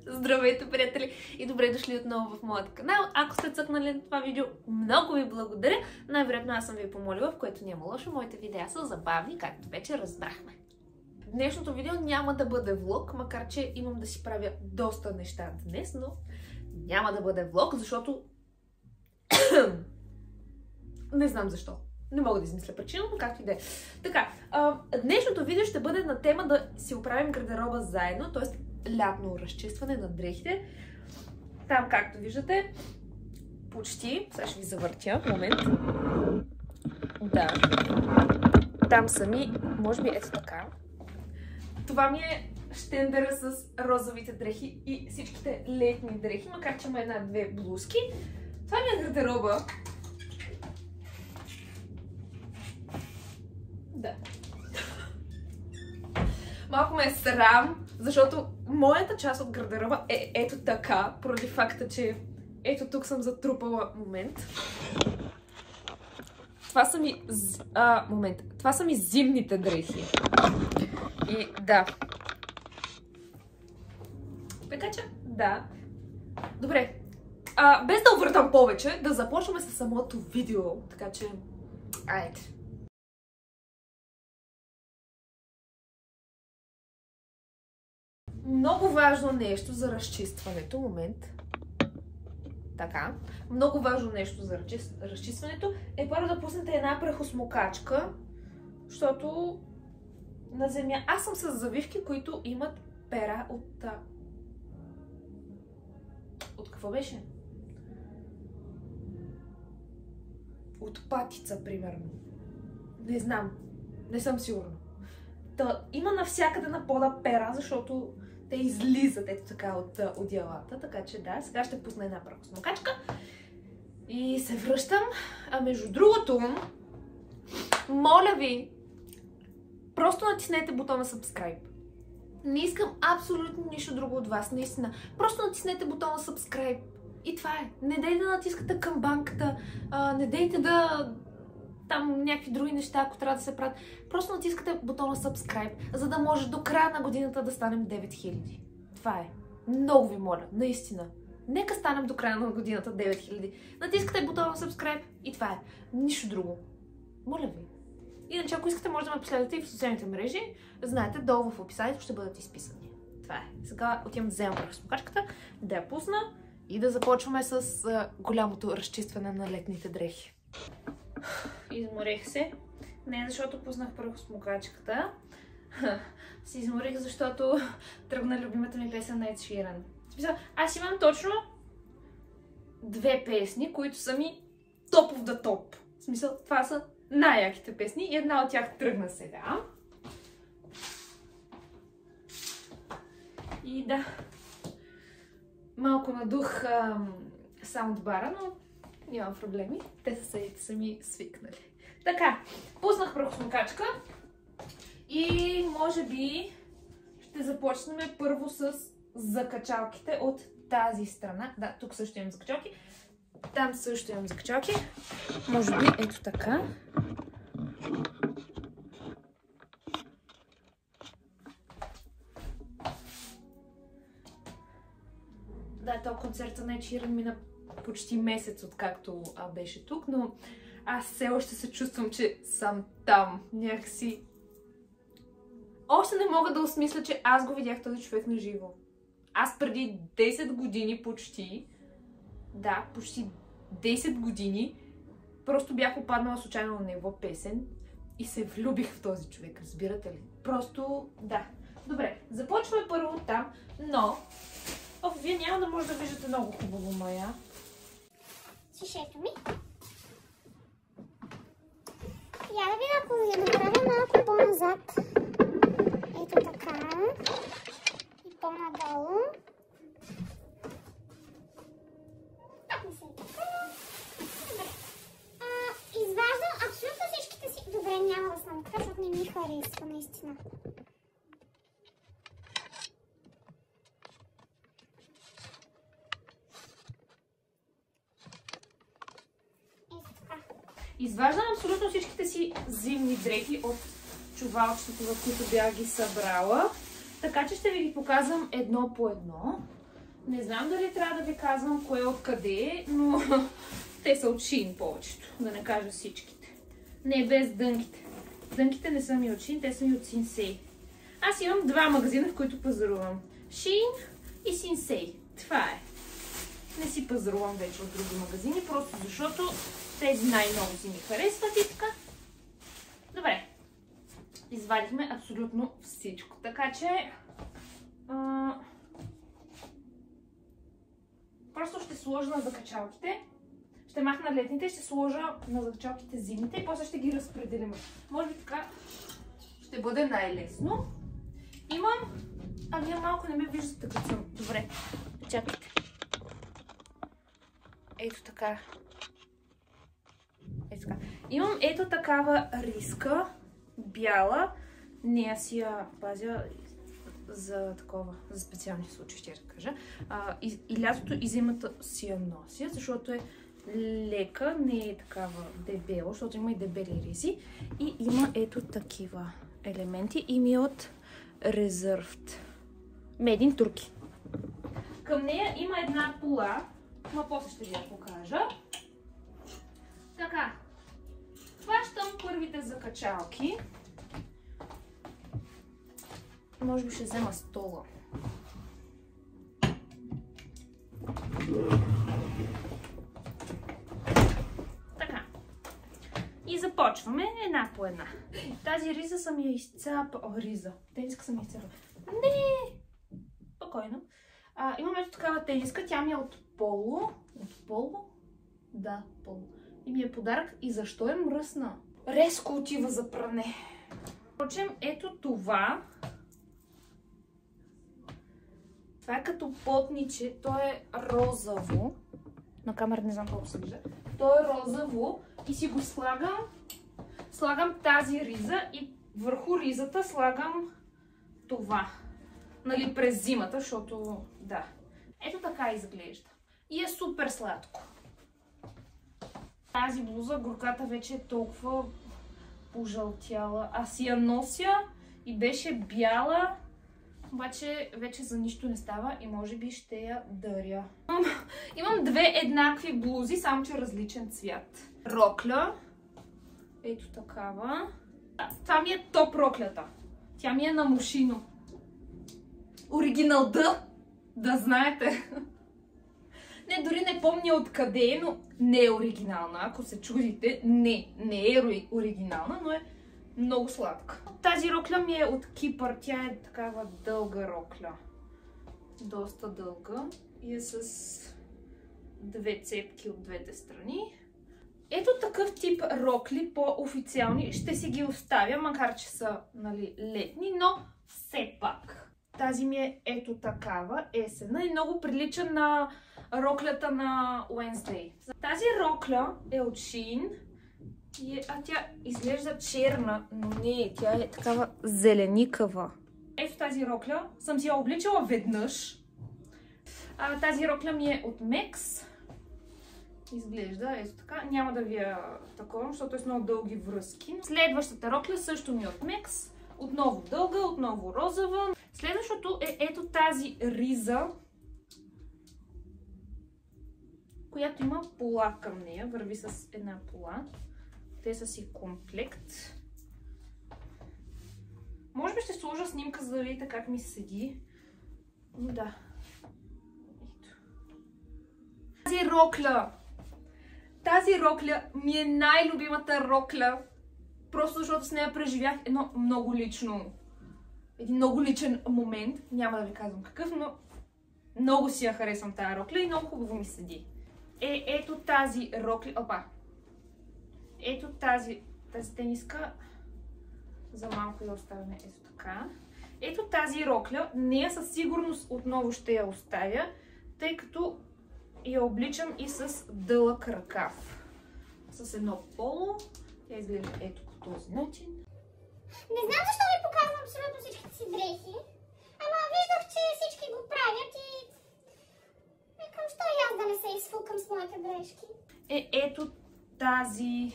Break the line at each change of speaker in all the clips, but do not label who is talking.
Здравейте, приятели! И добре дошли отново в моят канал. Ако сте цъкнали на това видео, много ви благодаря. Най-вероятно аз съм ви помолила, в което няма лошо. Моите видеа са забавни, както вече разбрахме. Днешното видео няма да бъде влог, макар че имам да си правя доста неща днес, но няма да бъде влог, защото... не знам защо. Не мога да измисля причина, но както и да е. Така, днешното видео ще бъде на тема да си оправим гардероба заедно, т.е. лятно разчистване на дрехите. Там, както виждате, почти, сега ще ви завъртя, момент. Да. Там сами, може би ето така. Това ми е щендера с розовите дрехи и всичките летни дрехи, макар че има една-две блузки. Това ми е гардероба. Да. Малко ме е срам, защото моята част от гардероба е ето така, поради факта, че ето тук съм затрупала момент. Това са ми... Това са ми зимните дрехи. И да. Така че, да. Добре. Без да увъртам повече, да започваме с самото видео. Така че, айде. Много важно нещо за разчистването. Момент. Така. Много важно нещо за разчистването е първо да пуснете една прахосмокачка, защото на земя... Аз съм с завивки, които имат пера от... От какво беше? От патица, примерно. Не знам. Не съм сигурна. Има навсякъде на пода пера, защото те излизат ето така от одеялата. Така че да, сега ще пусна една прахосмокачка. И се връщам. А между другото, моля ви, просто натиснете бутона subscribe. Не искам абсолютно нищо друго от вас, наистина. Просто натиснете бутона subscribe. И това е. Не дейте да натискате камбанката, не дейте да... там някакви други неща, ако трябва да се правят. Просто натискате бутона subscribe, за да може до края на годината да станем 9000. Това е. Много ви моля, наистина. Нека станем до края на годината 9000. Натискате бутона subscribe и това е. Нищо друго. Моля ви. Иначе, ако искате, може да ме последвате и в социалните мрежи. Знаете, долу в описанието ще бъдат изписани. Това е. Сега отивам да взема прахосмокачката, да я пусна и да започваме с голямото разчистване на летните дрехи. Изморих се. Не защото пуснах прахосмокачката. Се изморих, защото тръгна любимата ми песен на Ed Sheeran. Аз имам точно две песни, които са ми топ of the top. В смисъл, това са най-яките песни и една от тях тръгна сега. И да, малко надух саундбара, но нямам проблеми. Те са сами свикнали. Така, пуснах прахосмокачка и може би ще започнем първо с закачалките от тази страна. Да, тук също имам закачалки. Там също имам закачалки. Може би ето така. Да, този концерт на Ed Sheeran мина почти месец, откакто беше тук, но аз все още се чувствам, че съм там. Някакси... Още не мога да осмисля, че аз го видях този човек на живо. Аз преди 10 години почти, да, почти 10 години, просто бях попаднала случайно на него песен и се влюбих в този човек, разбирате ли? Просто, да. Добре, започваме първо там, но... вие няма да може да виждате много хубаво моя.
Шишето ми. Я да видя, ако ви направя малко по-назад. Ето така. И по-надолу. Изваждам абсолютно всичките си... Добре, няма да съм така, защото не ми харесва наистина.
Изваждам абсолютно всичките си зимни дрехи от чувалчето, в които бях ги събрала. Така че ще ви ги показвам едно по едно. Не знам дали трябва да ви казвам кое откъде е, но те са от Shein повечето, да не кажа всичките. Не, без дънките. Дънките не са ми от Shein, те са ми от Sensei. Аз имам два магазина, в които пазарувам. Shein и Sensei. Това е. Не си пазарувам вече от други магазини, просто защото тези най-много си ми харесват и така. Добре. Извадихме абсолютно всичко. Така че... просто ще сложа на закачалките. Ще махна летните, ще сложа на закачалките зимните и после ще ги разпределим. Може би така ще бъде най-лесно. Имам... вие малко не ме виждате като съм. Добре, чакайте. Ето така. Ето така. Имам ето такава риска, бяла. Нея си я пазя за такова, за специални случаи, ще да кажа. И лятото и зимата си я нося, защото е лека, не е такава дебела, защото има и дебели ризи. И има ето такива елементи и ми е от Reserved. Made in Turkey. Към нея има една пола, но после ще ви я покажа. Така, хващам първите закачалки. Може би ще взема стола. Така. И започваме една по една. Тази риза съм я изцапала. Риза. Тениска съм я изцапала. Не! Спокойно. Имам ето такава тениска. Тя ми е от Поло. От Поло? Да, Поло. И ми е подарък. И защо е мръсна? Резко отива за пране. Впрочем, ето това. Това е като потниче. То е розово. На камера не знам колко се вижда. То е розово. И си го слагам. Слагам тази риза и върху ризата слагам това. Нали, през зимата, защото да. Ето така изглежда. И е супер сладко. Тази блуза, горката вече е толкова пожълтяла. Аз си я нося и беше бяла. Обаче вече за нищо не става и може би ще я даря. Имам две еднакви блузи, само че различен цвят. Рокля. Ето такава. Това ми е топ роклята. Тя ми е на Мушино. Оригинал да знаете. Не, дори не помня откъде е, но не е оригинална. Ако се чудите, не е оригинална, но е много сладка. Тази рокля ми е от Кипър. Тя е такава дълга рокля. Доста дълга. И е с две цепки от двете страни. Ето такъв тип рокли, по-официални, ще си ги оставя, макар че са, нали, летни, но все пак. Тази ми е ето такава, есена и много прилича на роклята на Wednesday. Тази рокля е от Shein, тя изглежда черна, но не е, тя е такава зеленикава. Ето тази рокля съм си я обличала веднъж. Тази рокля ми е от Mex. Изглежда ето така. Няма да ви я такова, защото е с много дълги връзки. Следващата рокля също ми е от Mex. Отново дълга, отново розова. Следващото е ето тази риза, която има пола към нея. Върви с една пола. Те са си комплект. Може би ще сложа снимка, за да видите как ми седи. Но да. Ето. Тази рокля ми е най-любимата рокля. Просто защото с нея преживях един много личен момент. Няма да ви казвам какъв, но много си я харесвам тази рокля и много хубаво ми седи. Ето тази рокля. Опа! Ето тази тениска. За малко я оставяме ето така. Ето тази рокля. Нея със сигурност отново ще я оставя, тъй като я обличам и с дълъг ръкав. С едно поло. Тя изглежда ето по този начин.
Не знам защо ви показвам абсолютно всичките си дрехи, ама виждах, че всички го правят и викам, що и аз да не се изфукам с моите дрежки.
Ето тази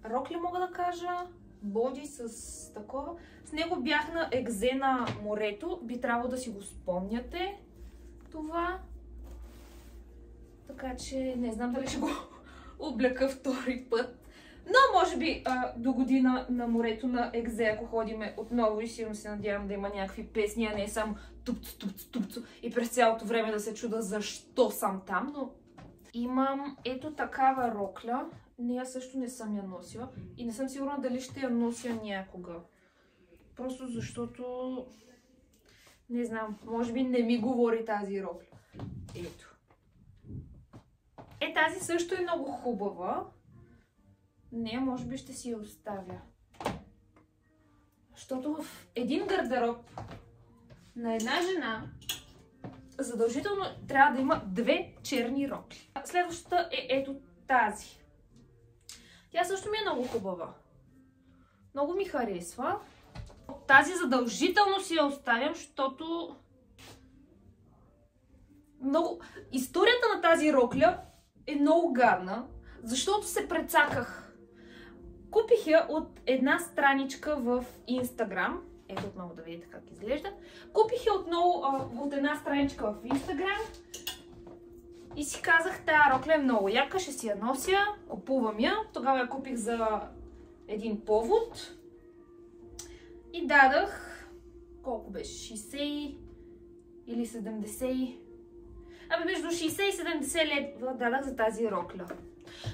рокля, мога да кажа, боди с такова. С него бях на екзе на морето, би трябвало да си го спомняте. Това това. Така че не знам дали ще го облека втори път. Но може би до година на морето на Екзе, ако ходиме отново, и силно се надявам да има някакви песни, а не само тупцо и през цялото време да се чуда защо съм там. Но имам ето такава рокля. Нея също не съм я носила и не съм сигурна дали ще я нося някога. Просто защото не знам, може би не ми говори тази рокля. Ето. Тази също е много хубава. Не, може би ще си я оставя. Защото в един гардероб на една жена задължително трябва да има две черни рокли. Следващата е ето тази. Тя също ми е много хубава. Много ми харесва. Тази задължително си я оставям, защото историята на тази рокля е много гадна, защото се прецаках. Купих я от една страничка в Instagram. Ето отново да видите как изглежда. Купих я отново от една страничка в Instagram. И си казах, тая рокля е много яка, ще си я нося. Купувам я. Тогава я купих за един повод. И дадах, колко беше? 60 или 70? Между 60 и 70 лева дадах за тази рокля.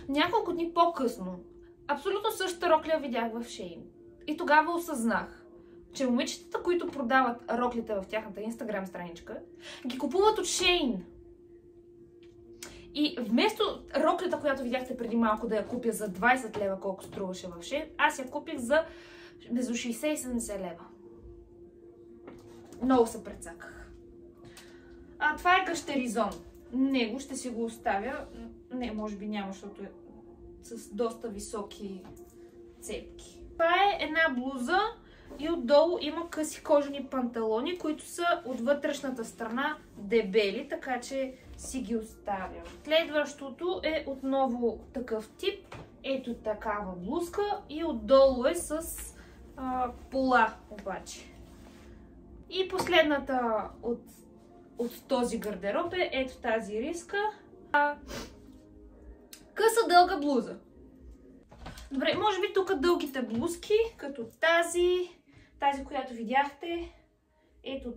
Няколко дни по-късно абсолютно същата рокля видях в Shein. И тогава осъзнах, че момичетата, които продават роклите в тяхната Instagram страничка, ги купуват от Shein. И вместо роклята, която видяхте преди малко да я купя за 20 лева, колко струваше в Shein, аз я купих за между 60 и 70 лева. Много се прецаках. Това е гащеризон. Него ще си го оставя. Не, може би няма, защото е с доста високи цепки. Това е една блуза и отдолу има къси кожени панталони, които са от вътрешната страна дебели, така че си ги оставям. Следващото е отново такъв тип. Ето такава блузка и отдолу е с пола обаче. И последната от този гардероб е ето тази риска. Къса дълга блуза. Добре, може би тук дългите блузки, като тази, която видяхте, ето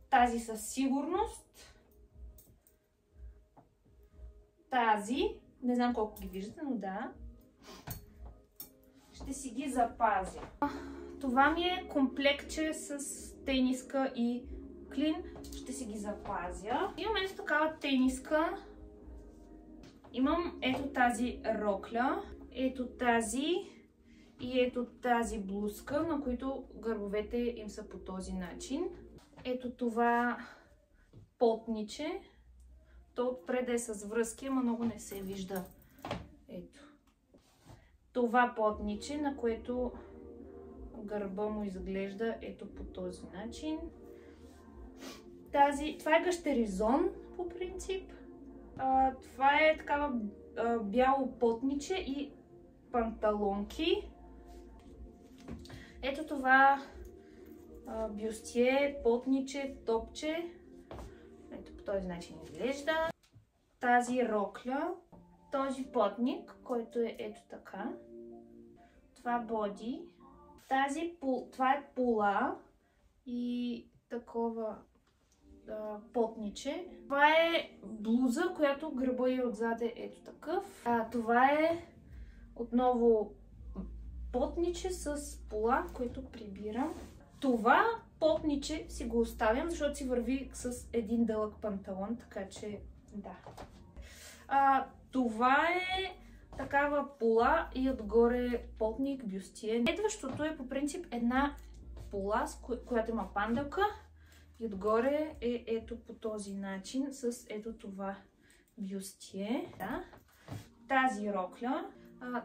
тази със сигурност, не знам колко ги виждате, но да, ще си ги запазя. Това ми е комплектче с тениска и клин, ще си ги запазя. Имам ето такава тениска. Имам ето тази рокля, ето тази и ето тази блузка, на които гърбовете им са по този начин. Ето това потниче. То отпред е с връзки, ама много не се вижда. Ето. Това потниче, на което гърба му изглежда ето по този начин. Това е гащеризон по принцип. Това е такава бяло потниче и панталонки. Ето това бюстие, потниче, топче. Ето по този начин изглежда. Тази рокля, този потник, който е ето така. Това боди. Това е пола и такова потниче. Това е блуза, която гърба и отзад е ето такъв. Това е отново потниче с пола, което прибирам. Това потниче си го оставям, защото си върви с един дълъг панталон, така че да. Това е такава пола и отгоре потник, бюстие. Следващото е по принцип една пола, която има панделка. И отгоре е ето по този начин с ето това бюстие. Да. Тази рокля.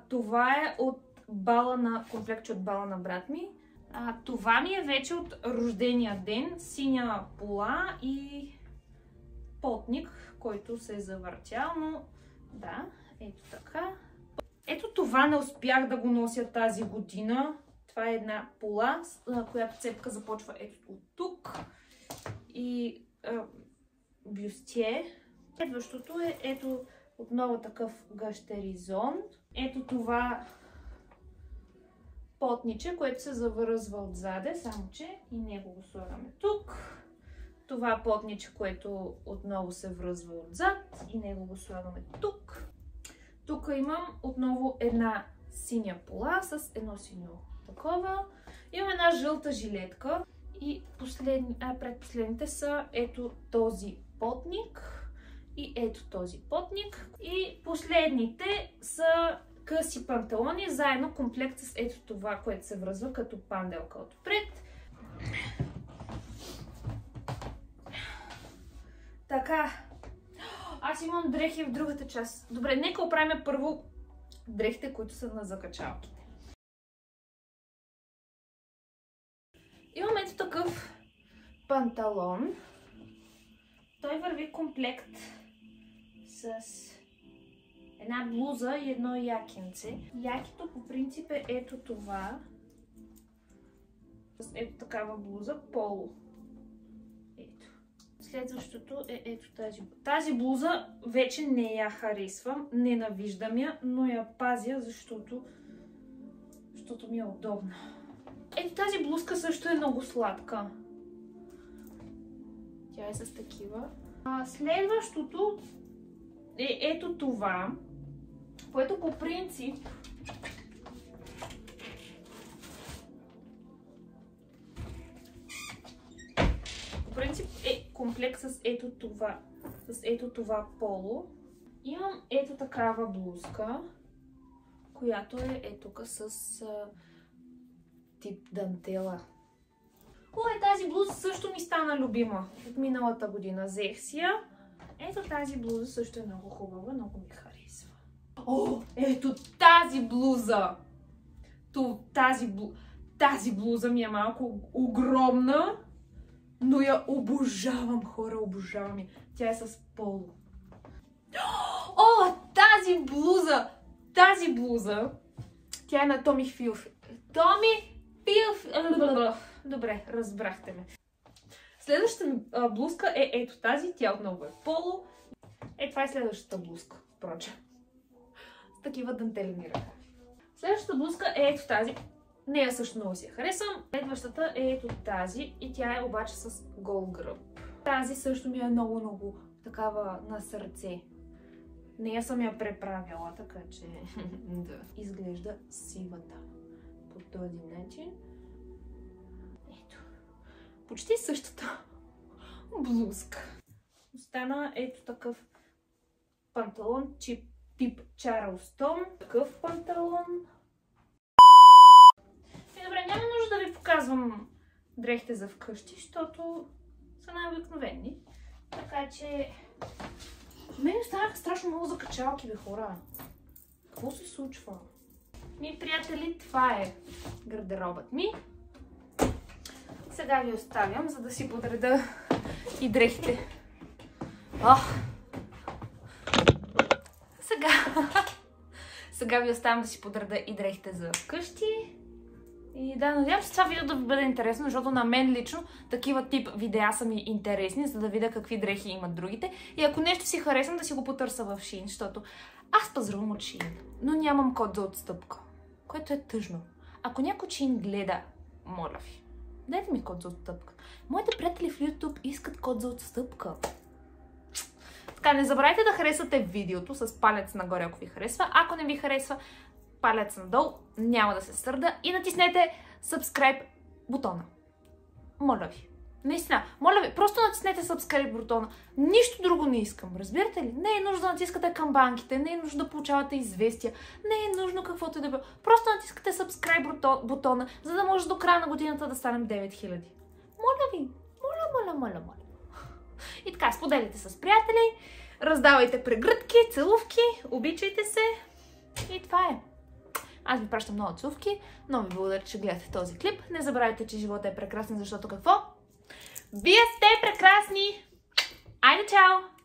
Това е от комплектче от бала на брат ми. Това ми е вече от рождения ден. Синя пола и потник, който се е завъртял, но да, ето така. Ето това не успях да го нося тази година. Това е една пола, която цепка започва ето от тук. и бюстие. Следващото е ето отново такъв гащеризон. Ето това потниче, което се завързва отзаде, само че и него го слагаме тук. Това потниче, което отново се връзва отзад и него го слагаме тук. Тук имам отново една синя пола с едно синьо такова. Имам една жълта жилетка и предпоследните са ето този потник и ето този потник. И последните са къси панталони, заедно комплект с ето това, което се връзва като панделка отпред. Така, аз имам дрехи в другата част. Добре, нека оправим първо дрехите, които са на закачалките. Имам ето такъв панталон. Той върви комплект с една блуза и едно якенце. Якито по принцип е ето това. С ето такава блуза, поло. Ето. Следващото е ето тази. Тази блуза вече не я харесвам, ненавиждам я, но я пазя, защото ми е удобна. Ето тази блузка също е много сладка. Тя е с такива. Следващото е ето това, което по принцип е комплект с ето това поло. Имам ето такава блузка, която е тук с тип дантела. Тази блуза също ми стана любима от миналата година. Взех си я. Ето тази блуза също е много хубава, много ми харесва. О, ето тази блуза! Тази блуза ми е малко огромна, но я обожавам, хора, обожавам я. Тя е с поло. О, тази блуза, тя е на Томи Хилфигър. Добре, разбрахте ме. Следващата ми блузка е ето тази, тя отново е поло. Това е следващата блузка, впрочем. С такива дантелини ръка. Следващата блузка е ето тази. Нея също много си я харесвам. Следващата е ето тази и тя е обаче с гол гръб. Тази също ми е много такава на сърце. Нея съм я преправила, така че да изглежда сивата по този начин. Ето. Почти същата блузка. Остана ето такъв панталон, тип Чарлстон. Такъв панталон. Добре, няма нужда да ви показвам дрехите за вкъщи, защото са най-обикновени. Така че... Мен останаха страшно много закачалки, бе, хора. Какво се случва? Приятели, това е гардеробът ми. Сега ви оставям, за да си подреда и дрехите. Сега ви оставям да си подреда и дрехите за вкъщи. И да, надявам се това видео да ви бъде интересно, защото на мен лично такива тип видеа са ми интересни, за да видя какви дрехи имат другите. И ако нещо си харесвам, да си го потърся в Shein, защото аз пазарувам от Shein, но нямам код за отстъпка, което е тъжно. Ако някой Shein гледа, моля ви, дайте ми код за отстъпка. Моите приятели в YouTube искат код за отстъпка. Така, не забравяйте да харесвате видеото с палец нагоре, ако ви харесва. Ако не ви харесва, палец надолу, няма да се сърда и натиснете subscribe бутона. Моля ви. Наистина, моля ви, просто натиснете subscribe бутона. Нищо друго не искам, разбирате ли? Не е нужно да натискате камбанките, не е нужно да получавате известия, не е нужно каквото и да било. Просто натискате subscribe бутона, за да може до края на годината да станем 9000. Моля ви, моля. И така, споделяйте с приятели, раздавайте прегръдки, целувки, обичайте се и това е. Аз ви пращам много цувки, много ви благодаря, че гледате този клип. Не забравяйте, че живота е прекрасен, защото какво? Вие сте прекрасни! Айде, чао!